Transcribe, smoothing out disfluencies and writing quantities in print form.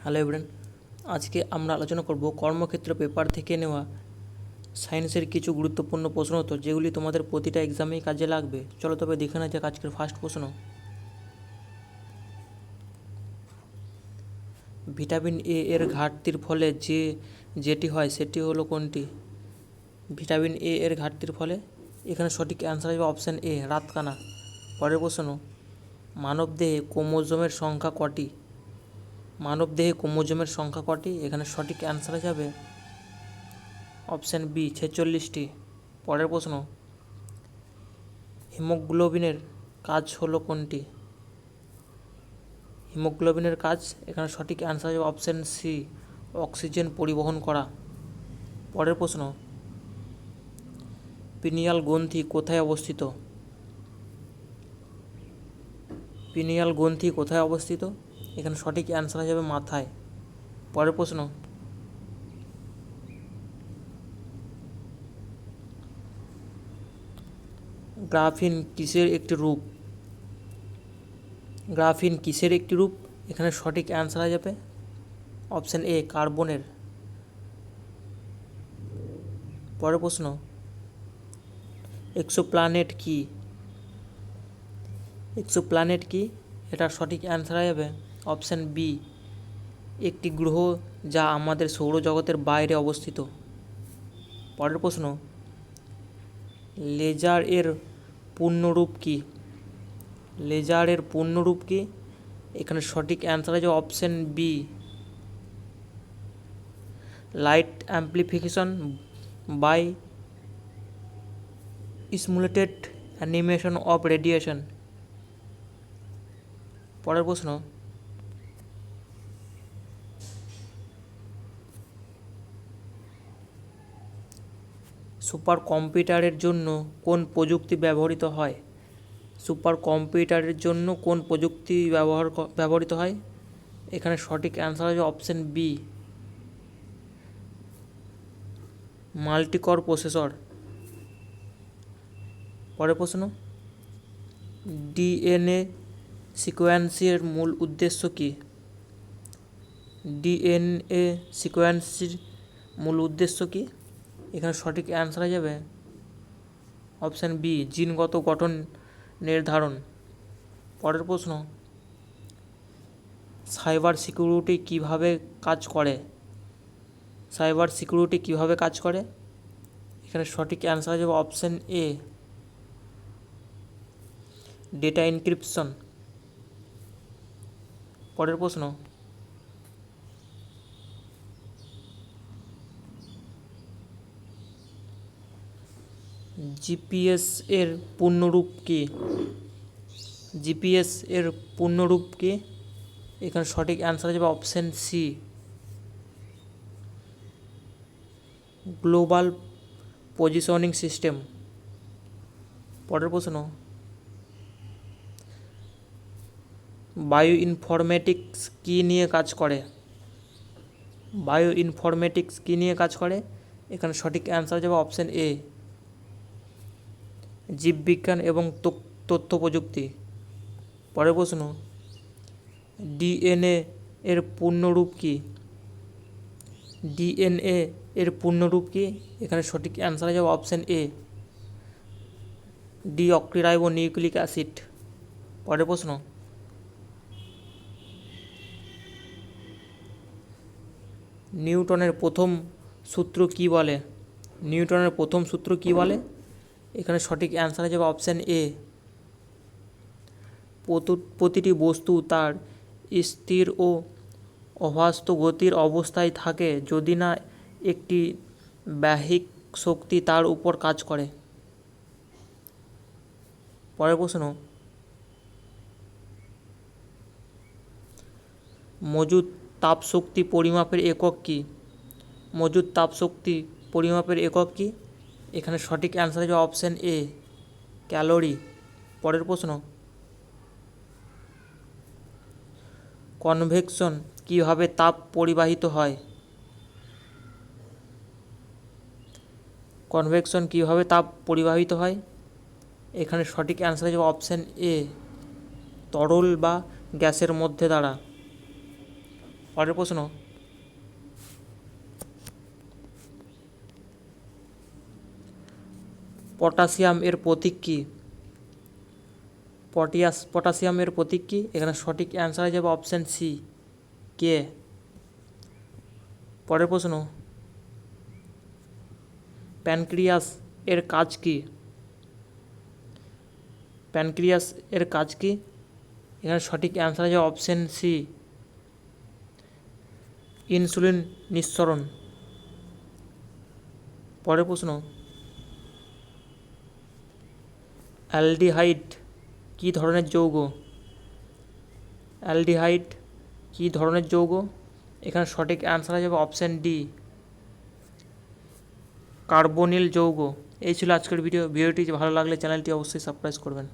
Hello everyone, আজকে আমরা আলোচনা করব কর্মক্ষেত্র পেপার থেকে নেওয়া সায়েন্সের কিছু গুরুত্বপূর্ণ প্রশ্ন উত্তর, যেগুলি তোমাদের প্রতিটা এক্সামেই কাজে লাগবে। চলো তবে দেখে নেওয়া যাক আজকের ফার্স্ট প্রশ্ন। ভিটামিন এ এর ঘাটতির ফলে যেটি হয় সেটি হলো কোনটি? ভিটামিন এ এর ঘাটতির ফলে এখানে সঠিক অ্যান্সার হবে অপশান এ, রাতকানা। পরের প্রশ্ন, মানবদেহে ক্রোমোজোমের সংখ্যা কটি? মানবদেহে ক্রোমোজোমের সংখ্যা কটি? এখানে সঠিক অ্যান্সার যাবে অপশান বি, 46টি। পরের প্রশ্ন, হিমোগ্লোবিনের কাজ হলো কোনটি? হিমোগ্লোবিনের কাজ, এখানে সঠিক অ্যান্সার হবে অপশান সি, অক্সিজেন পরিবহন করা। পরের প্রশ্ন, পিনিয়াল গ্রন্থি কোথায় অবস্থিত? পিনিয়াল গ্রন্থি কোথায় অবস্থিত? এখানে সঠিক অ্যান্সার হয়ে যাবে মাথায়। পরের প্রশ্ন, গ্রাফিন কিসের একটি রূপ? গ্রাফিন কিসের একটি রূপ? এখানে সঠিক অ্যান্সার হয়ে যাবে অপশান এ, কার্বনের। পরের প্রশ্ন, এক্সোপ্ল্যানেট কি? এক্সোপ্ল্যানেট কি? এটার সঠিক অ্যান্সার হয়ে যাবে অপশান বি, একটি গ্রহ যা আমাদের সৌরজগতের বাইরে অবস্থিত। পরের প্রশ্ন, লেজার এর পূর্ণরূপ কি? লেজারের পূর্ণরূপ কি? এখানে সঠিক অ্যান্সার হয়ে যাবে option B, light amplification by stimulated animation of radiation. পরের প্রশ্ন, সুপার কম্পিউটারের জন্য কোন প্রযুক্তি ব্যবহৃত হয়? সুপার কম্পিউটারের জন্য কোন প্রযুক্তি ব্যবহৃত হয়? এখানে সঠিক অ্যান্সার হবে অপশান বি, মাল্টিকোর প্রসেসর। পরের প্রশ্ন, ডিএনএ সিকোয়েন্সের মূল উদ্দেশ্য কী? ডিএনএ সিকোয়েন্সের মূল উদ্দেশ্য কী? এখানে সঠিক অ্যান্সার হয়ে যাবে অপশান বি, জিনগত গঠন নির্ধারণ। পরের প্রশ্ন, সাইবার সিকিউরিটি কীভাবে কাজ করে? সাইবার সিকিউরিটি কীভাবে কাজ করে? এখানে সঠিক অ্যান্সার হয়ে যাবে অপশান এ, ডেটা এনক্রিপশন। পরের প্রশ্ন, জিপিএস এর পূর্ণরূপ কি? জিপিএস এর পূর্ণরূপ কি? এখানে সঠিক অ্যান্সার হয়ে যাবে option C, global positioning system. পরের প্রশ্ন, বায়ো ইনফরমেটিক্স কী নিয়ে কাজ করে? বায়ো ইনফরমেটিক্স কী নিয়ে কাজ করে? এখানে সঠিক অ্যান্সার হয়ে যাবে অপশান এ, জীববিজ্ঞান এবং তথ্য প্রযুক্তি। পরের প্রশ্ন, ডিএনএ এর পূর্ণরূপ কি? ডিএনএ এর পূর্ণরূপ কি? এখানে সঠিক অ্যান্সার হয়ে যাবে option A, deoxyribo nucleic acid. পরের প্রশ্ন, নিউটনের প্রথম সূত্র কি বলে? নিউটনের প্রথম সূত্র কি বলে? এখানে সঠিক অ্যান্সার হয়ে যাবে অপশান এ, প্রতিটি বস্তু তার স্থির ও অভ্যস্ত গতির অবস্থায় থাকে যদি না একটি বাহ্যিক শক্তি তার উপর কাজ করে। পরের প্রশ্ন, মজুদ তাপশক্তি পরিমাপের একক কী? মজুদ তাপশক্তি পরিমাপের একক কী? এখানে সঠিক অ্যান্সার হয়ে যাবে অপশান এ, ক্যালোরি। পরের প্রশ্ন, কনভেকশন কীভাবে তাপ পরিবাহিত হয়? কনভেকশন কীভাবে তাপ পরিবাহিত হয়? এখানে সঠিক অ্যান্সার হয়ে যাবে অপশান এ, তরল বা গ্যাসের মধ্যে দ্বারা। পরের প্রশ্ন, পটাশিয়াম এর প্রতীক কী? পটাশিয়ামের প্রতীক কী? এখানে সঠিক অ্যান্সার হয়ে যাবে অপশান সি, কে। পরের প্রশ্ন, প্যানক্রিয়াস এর কাজ কী? প্যানক্রিয়াস এর কাজ কী? এখানে সঠিক অ্যান্সার হয়ে যাবে অপশান সি, ইনসুলিন নিঃসরণ। পরের প্রশ্ন, অ্যালডিহাইড কী ধরনের যৌগ? অ্যালডিহাইড কী ধরনের যৌগ? এখানে সঠিক অ্যান্সার হয়ে যাবে অপশান ডি, কার্বনিল যৌগ। এই ছিল আজকের ভিডিওটি ভালো লাগলে চ্যানেলটি অবশ্যই সাবস্ক্রাইব করবেন।